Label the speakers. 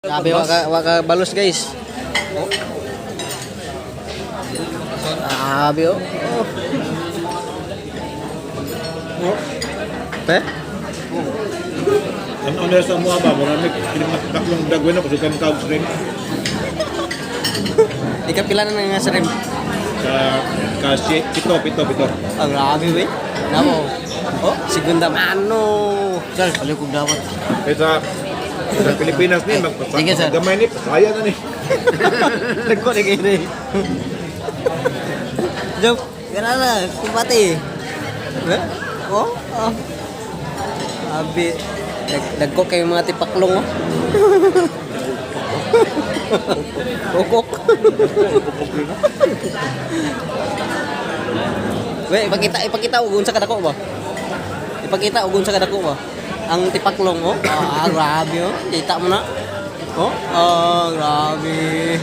Speaker 1: Grabe, waka balos guys. Oh. Grabe oh. Oh. Pe?
Speaker 2: Ang honest sa mga ba, marami tatlong dagwin ako sa couch ring
Speaker 1: Ikapila na nga sa rim.
Speaker 2: kasi pito.
Speaker 1: Ang grabe we. Namo. Oh, segunda mano. Sir, balik kong dapat.
Speaker 2: Sa Pilipinas ni
Speaker 1: Sige, sir.
Speaker 2: gamay ni saya na ni.
Speaker 1: Nagko ni kini. Jom, ganana, kumpati. Eh? Oh, oh. Abi, nagko kay mga tipaklong oh. Ukok. Weh, ipakita ugon sa kadako ba? Ipakita ugon sa kadako ba? Ang tipaklong oh. Ah, grabe oh. Kita mo na. Oh, grabe.